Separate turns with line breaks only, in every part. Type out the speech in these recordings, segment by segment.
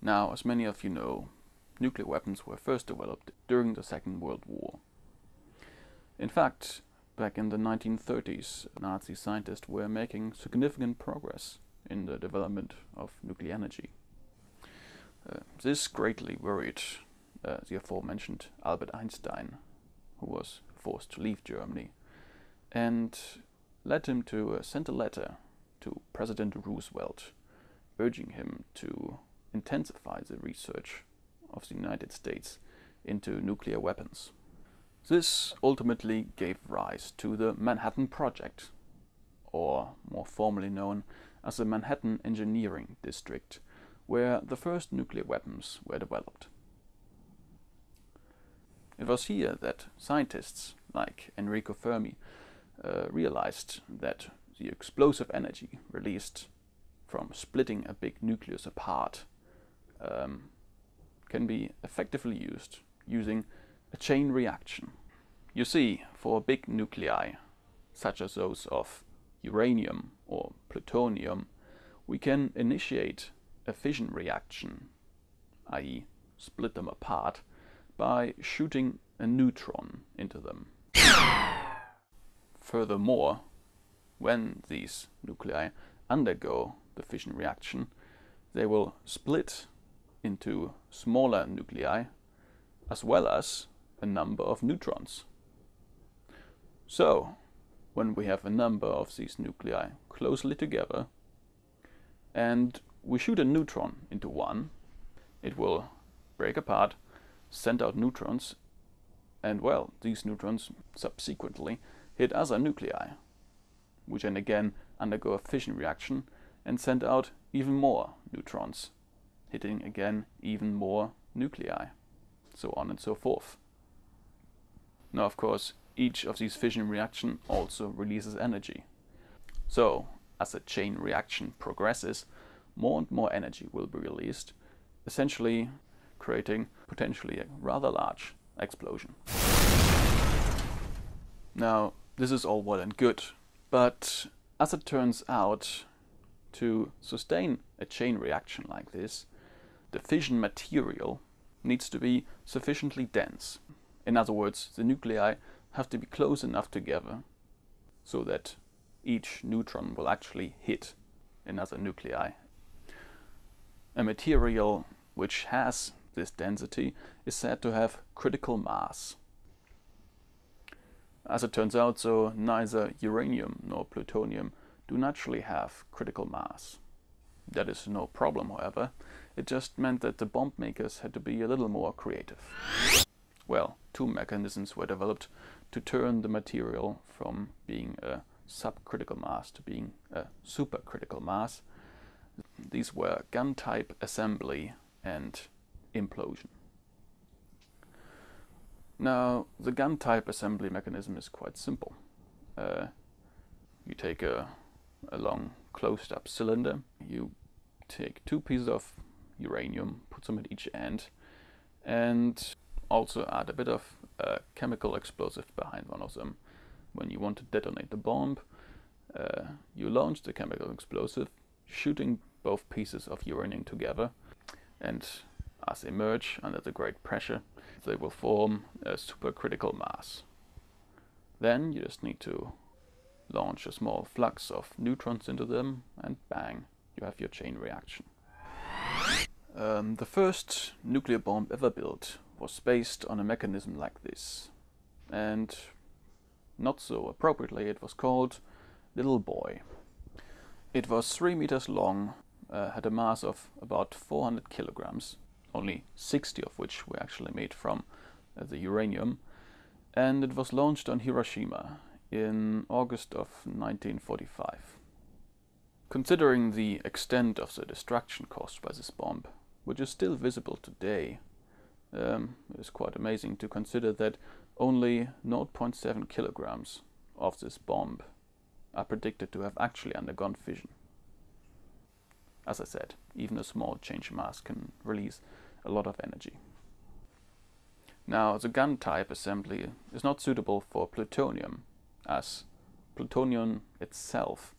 Now, as many of you know, nuclear weapons were first developed during the Second World War. In fact, back in the 1930s, Nazi scientists were making significant progress in the development of nuclear energy. This greatly worried the aforementioned Albert Einstein, who was forced to leave Germany, and led him to send a letter to President Roosevelt, urging him to intensify the research of the United States into nuclear weapons. This ultimately gave rise to the Manhattan Project, or more formally known as the Manhattan Engineering District, where the first nuclear weapons were developed. It was here that scientists like Enrico Fermi realized that the explosive energy released from splitting a big nucleus apart can be effectively used using a chain reaction. You see, for big nuclei, such as those of uranium or plutonium, we can initiate a fission reaction, i.e. split them apart, by shooting a neutron into them. Furthermore, when these nuclei undergo the fission reaction, they will split into smaller nuclei as well as a number of neutrons. So, when we have a number of these nuclei closely together and we shoot a neutron into one, it will break apart, send out neutrons, and well, these neutrons subsequently hit other nuclei, which then again undergo a fission reaction and send out even more neutrons, hitting again even more nuclei, so on and so forth. Now, of course, each of these fission reactions also releases energy. So, as the chain reaction progresses, more and more energy will be released, essentially creating potentially a rather large explosion. Now, this is all well and good, but as it turns out, to sustain a chain reaction like this, the fission material needs to be sufficiently dense. In other words, the nuclei have to be close enough together so that each neutron will actually hit another nuclei. A material which has this density is said to have critical mass. As it turns out, so neither uranium nor plutonium do naturally have critical mass. That is no problem, however. It just meant that the bomb makers had to be a little more creative. Well, two mechanisms were developed to turn the material from being a subcritical mass to being a supercritical mass. These were gun-type assembly and implosion. Now, the gun-type assembly mechanism is quite simple. You take a long closed-up cylinder, you take two pieces of uranium, put them at each end, and also add a bit of chemical explosive behind one of them. When you want to detonate the bomb, you launch the chemical explosive, shooting both pieces of uranium together, and as they merge under the great pressure, they will form a supercritical mass. Then you just need to launch a small flux of neutrons into them, and bang, you have your chain reaction. The first nuclear bomb ever built was based on a mechanism like this, and not so appropriately, it was called Little Boy. It was 3 meters long, had a mass of about 400 kilograms, only 60 of which were actually made from the uranium, and it was launched on Hiroshima in August of 1945. Considering the extent of the destruction caused by this bomb, which is still visible today, it is quite amazing to consider that only 0.7 kilograms of this bomb are predicted to have actually undergone fission. As I said, even a small change in mass can release a lot of energy. Now, the gun-type assembly is not suitable for plutonium, as plutonium itself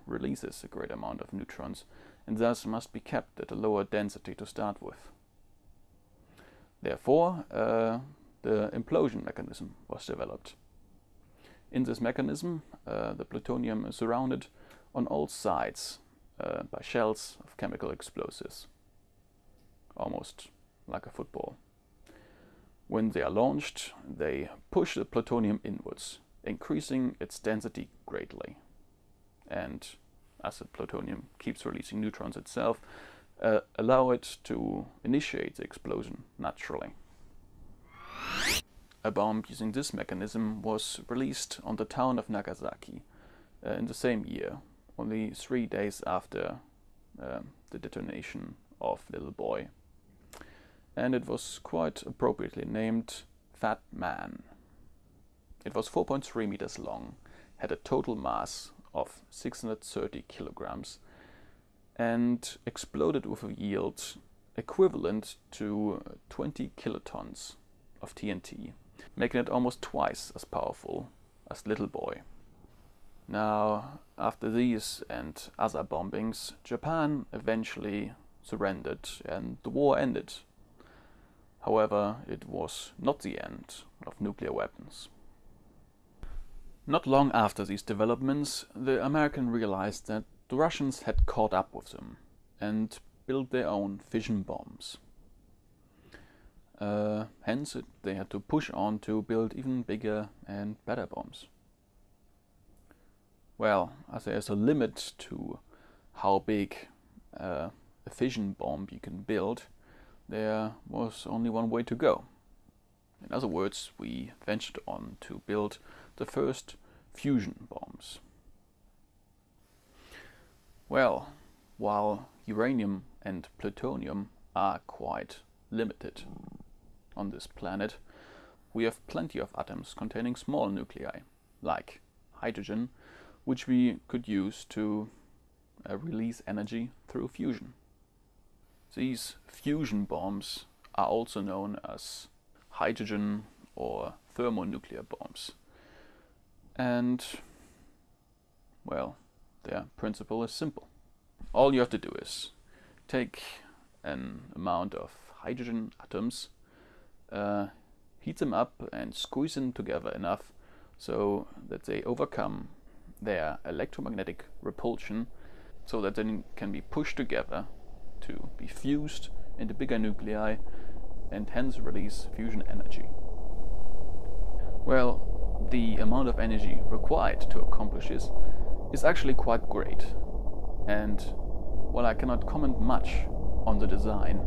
releases a great amount of neutrons, and thus must be kept at a lower density to start with. Therefore, the implosion mechanism was developed. In this mechanism, the plutonium is surrounded on all sides by shells of chemical explosives, almost like a football. When they are launched, they push the plutonium inwards, increasing its density greatly. And as the plutonium keeps releasing neutrons itself, allow it to initiate the explosion naturally. A bomb using this mechanism was released on the town of Nagasaki in the same year, only 3 days after the detonation of Little Boy. And it was quite appropriately named Fat Man. It was 4.3 meters long, had a total mass of 630 kilograms, and exploded with a yield equivalent to 20 kilotons of TNT, making it almost twice as powerful as Little Boy. Now, after these and other bombings, Japan eventually surrendered and the war ended. However, it was not the end of nuclear weapons. Not long after these developments, the Americans realized that the Russians had caught up with them and built their own fission bombs. Hence, they had to push on to build even bigger and better bombs. Well, as there is a limit to how big a fission bomb you can build, there was only one way to go. In other words, we ventured on to build the first fusion bombs. Well, while uranium and plutonium are quite limited on this planet, we have plenty of atoms containing small nuclei, like hydrogen, which we could use to release energy through fusion. These fusion bombs are also known as hydrogen or thermonuclear bombs. And, well, their principle is simple. All you have to do is take an amount of hydrogen atoms, heat them up and squeeze them together enough so that they overcome their electromagnetic repulsion, so that they can be pushed together to be fused into bigger nuclei and hence release fusion energy. Well, the amount of energy required to accomplish this is actually quite great, and while I cannot comment much on the design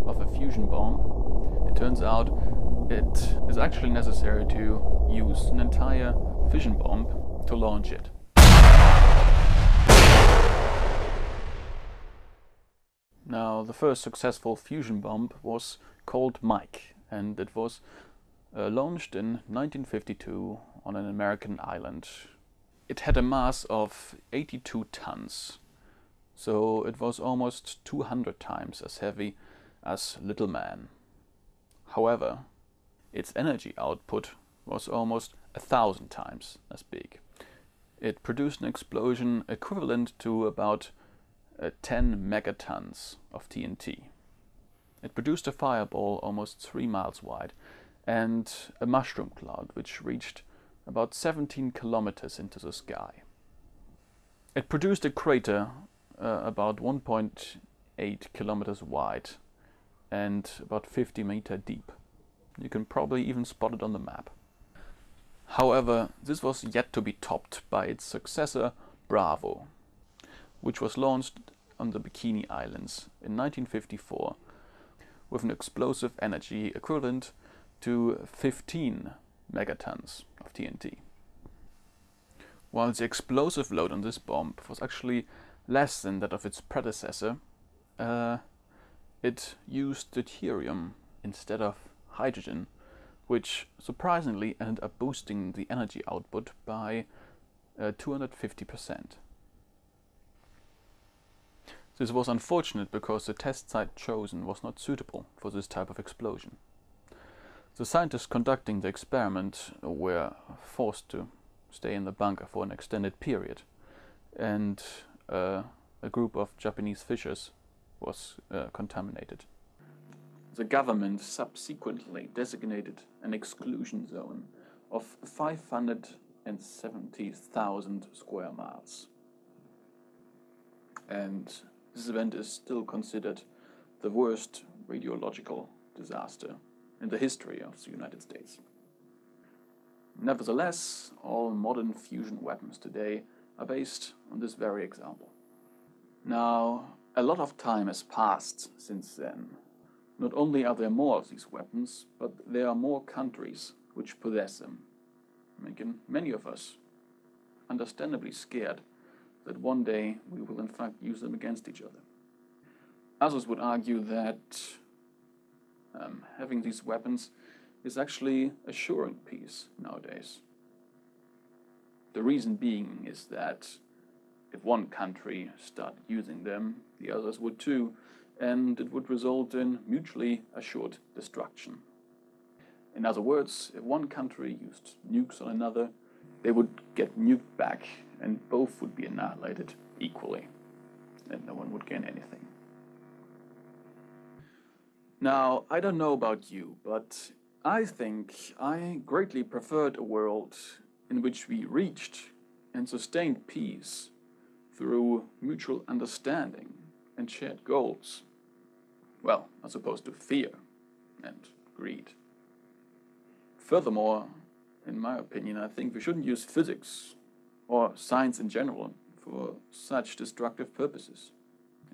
of a fusion bomb, it turns out it is actually necessary to use an entire fission bomb to launch it. Now, the first successful fusion bomb was called Mike, and it was launched in 1952 on an American island. It had a mass of 82 tons, so it was almost 200 times as heavy as Little Man. However, its energy output was almost 1,000 times as big. It produced an explosion equivalent to about 10 megatons of TNT. It produced a fireball almost 3 miles wide and a mushroom cloud which reached about 17 kilometers into the sky. It produced a crater about 1.8 kilometers wide and about 50 meters deep. You can probably even spot it on the map. However, this was yet to be topped by its successor, Bravo, which was launched on the Bikini Islands in 1954 with an explosive energy equivalent to 15 megatons of TNT. While the explosive load on this bomb was actually less than that of its predecessor, it used deuterium instead of hydrogen, which surprisingly ended up boosting the energy output by 250%. This was unfortunate because the test site chosen was not suitable for this type of explosion. The scientists conducting the experiment were forced to stay in the bunker for an extended period, and a group of Japanese fishers was contaminated. The government subsequently designated an exclusion zone of 570,000 square miles. And this event is still considered the worst radiological disaster in the history of the United States. Nevertheless, all modern fusion weapons today are based on this very example. Now, a lot of time has passed since then. Not only are there more of these weapons, but there are more countries which possess them, making many of us understandably scared that one day we will in fact use them against each other. Others would argue that having these weapons is actually assuring peace nowadays. The reason being is that if one country started using them, the others would too, and it would result in mutually assured destruction. In other words, if one country used nukes on another, they would get nuked back and both would be annihilated equally, and no one would gain anything. Now, I don't know about you, but I think I greatly preferred a world in which we reached and sustained peace through mutual understanding and shared goals. Well, as opposed to fear and greed. Furthermore, in my opinion, I think we shouldn't use physics or science in general for such destructive purposes.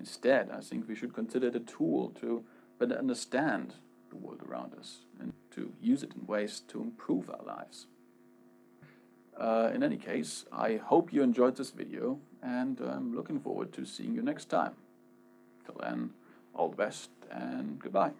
Instead, I think we should consider it a tool to better understand the world around us and to use it in ways to improve our lives. In any case, I hope you enjoyed this video, and I'm looking forward to seeing you next time. Till then, all the best and goodbye.